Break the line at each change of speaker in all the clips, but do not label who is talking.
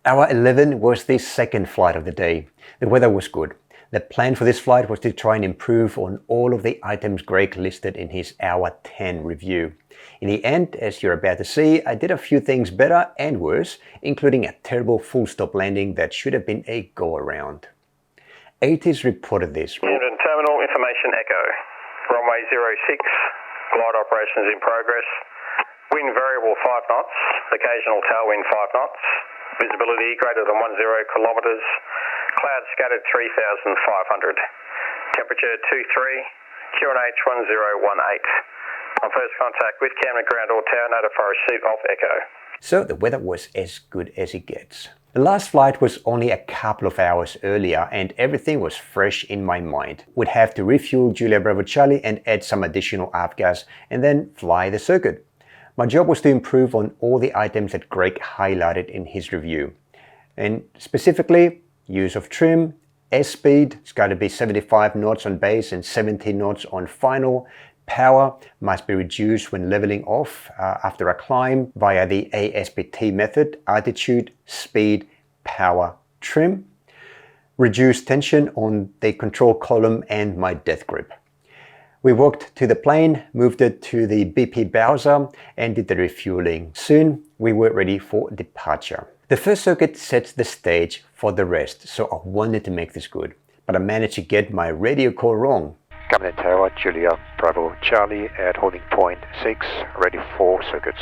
Hour 11 was the second flight of the day. The weather was good. The plan for this flight was to try and improve on all of the items Greg listed in his hour 10 review. In the end, as you're about to see, I did a few things better and worse, including a terrible full stop landing that should have been a go-around. ATIS reported this.
Camden Terminal Information Echo. Runway 06, glide operations in progress. Wind variable 5 knots, occasional tailwind 5 knots. Visibility greater than 10 kilometres. Clouds scattered 3,500. Temperature 23, QNH 1018. On first contact with Camden Ground or Tower, notify receipt of Echo.
So the weather was as good as it gets. The last flight was only a couple of hours earlier and everything was fresh in my mind. Would have to refuel Julia Bravo Charlie and add some additional AVGAS and then fly the circuit. My job was to improve on all the items that Greg highlighted in his review. And specifically, use of trim, airspeed, it's got to be 75 knots on base and 70 knots on final. Power must be reduced when leveling off after a climb via the ASPT method, altitude, speed, power, trim. Reduce tension on the control column and my death grip. We walked to the plane, moved it to the BP Bowser and did the refueling. Soon we were ready for departure. The first circuit sets the stage for the rest, so I wanted to make this good, but I managed to get my radio call wrong.
Camden Tower, Julia Bravo Charlie at holding point 6, ready for circuits.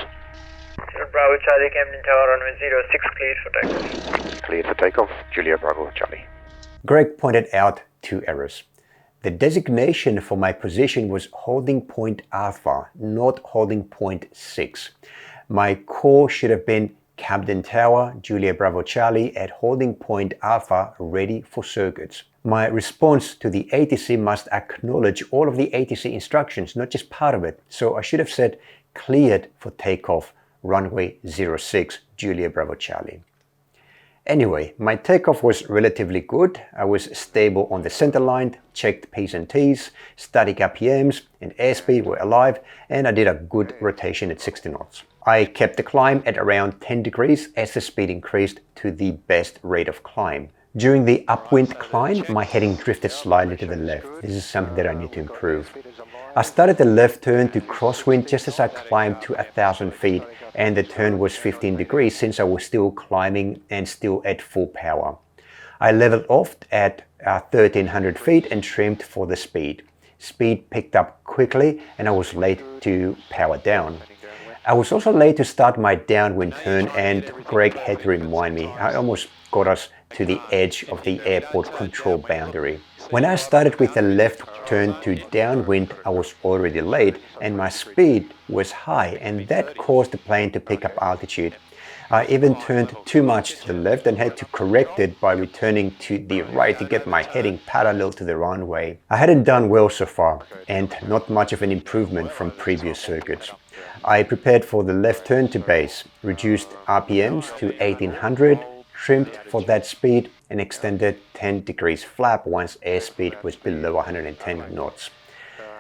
Bravo Charlie, Camden Tower, runway 06, cleared for takeoff.
Cleared for takeoff, Julia Bravo Charlie.
Greg pointed out 2 errors. The designation for my position was holding point Alpha, not holding point 6. My call should have been Camden Tower, Julia Bravo Charlie at holding point Alpha, ready for circuits. My response to the ATC must acknowledge all of the ATC instructions, not just part of it. So I should have said cleared for takeoff, runway 06, Julia Bravo Charlie. Anyway, my takeoff was relatively good. I was stable on the center line, checked P's and T's, static RPMs and airspeed were alive, and I did a good rotation at 60 knots. I kept the climb at around 10 degrees as the speed increased to the best rate of climb. During the upwind climb, my heading drifted slightly to the left. This is something that I need to improve. I started the left turn to crosswind just as I climbed to 1,000 feet, and the turn was 15 degrees since I was still climbing and still at full power. I leveled off at 1,300 feet and trimmed for the speed. Speed picked up quickly and I was late to power down. I was also late to start my downwind turn and Greg had to remind me. I almost got us to the edge of the airport control boundary. When I started with the left turn to downwind, I was already late and my speed was high, and that caused the plane to pick up altitude. I even turned too much to the left and had to correct it by returning to the right to get my heading parallel to the runway. I hadn't done well so far and not much of an improvement from previous circuits. I prepared for the left turn to base, reduced RPMs to 1800, trimmed for that speed and extended 10 degrees flap once airspeed was below 110 knots.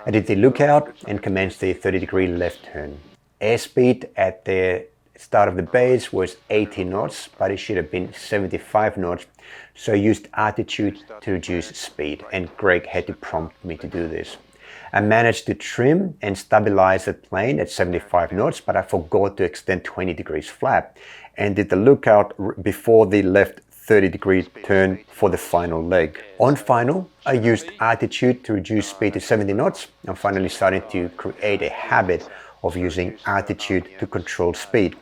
I did the lookout and commenced the 30-degree left turn. Airspeed at the start of the base was 80 knots, but it should have been 75 knots, so I used altitude to reduce speed, and Greg had to prompt me to do this. I managed to trim and stabilize the plane at 75 knots, but I forgot to extend 20 degrees flap and did the lookout before the left 30-degree turn for the final leg. On final, I used altitude to reduce speed to 70 knots. I'm finally starting to create a habit of using altitude to control speed.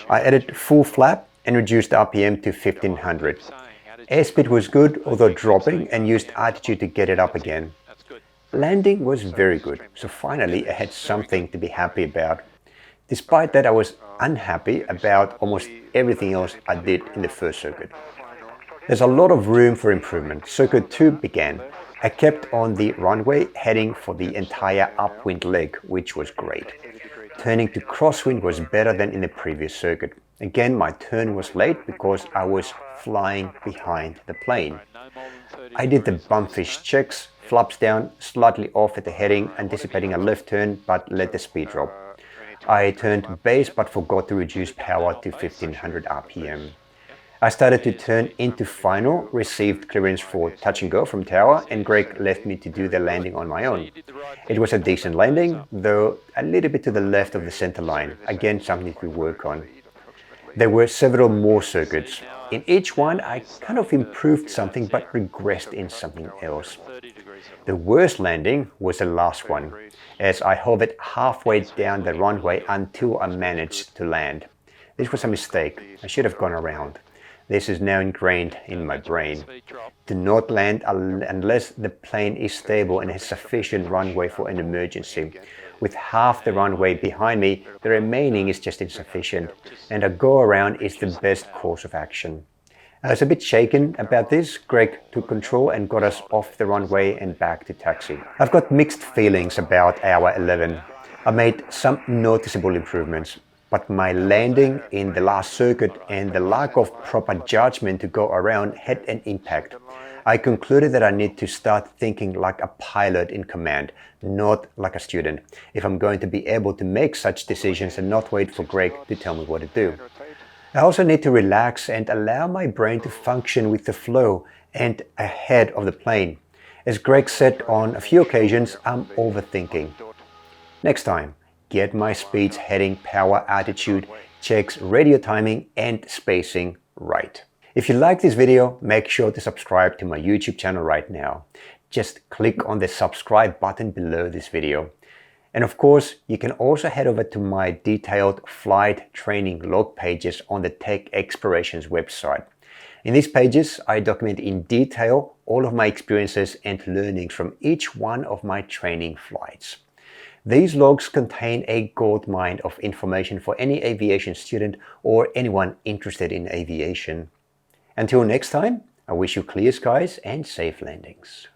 I added full flap and reduced RPM to 1500. Airspeed was good, although dropping, and used altitude to get it up again. Landing was very good, so finally I had something to be happy about. Despite that, I was unhappy about almost everything else I did in the first circuit. There's a lot of room for improvement. Circuit 2 began. I kept on the runway heading for the entire upwind leg, which was great. Turning to crosswind was better than in the previous circuit. Again, my turn was late because I was flying behind the plane. I did the bumpfish checks, flaps down, slightly off at the heading, anticipating a left turn, but let the speed drop. I turned base but forgot to reduce power to 1500 RPM. I started to turn into final, received clearance for touch and go from tower, and Greg left me to do the landing on my own. It was a decent landing, though a little bit to the left of the center line, again something to work on. There were several more circuits. In each one I kind of improved something but regressed in something else. The worst landing was the last one, as I hovered halfway down the runway until I managed to land. This was a mistake. I should have gone around. This is now ingrained in my brain. Do not land unless the plane is stable and has sufficient runway for an emergency. With half the runway behind me, the remaining is just insufficient, and a go-around is the best course of action. I was a bit shaken about this. Greg took control and got us off the runway and back to taxi. I've got mixed feelings about hour 11. I made some noticeable improvements, but my landing in the last circuit and the lack of proper judgment to go around had an impact. I concluded that I need to start thinking like a pilot in command, not like a student, if I'm going to be able to make such decisions and not wait for Greg to tell me what to do. I also need to relax and allow my brain to function with the flow and ahead of the plane. As Greg said on a few occasions, I'm overthinking. Next time, get my speeds, heading, power, attitude, checks, radio timing and spacing right. If you like this video, make sure to subscribe to my YouTube channel right now. Just click on the subscribe button below this video. And of course, you can also head over to my detailed flight training log pages on the Tech Explorations website. In these pages, I document in detail all of my experiences and learnings from each one of my training flights. These logs contain a goldmine of information for any aviation student or anyone interested in aviation. Until next time, I wish you clear skies and safe landings.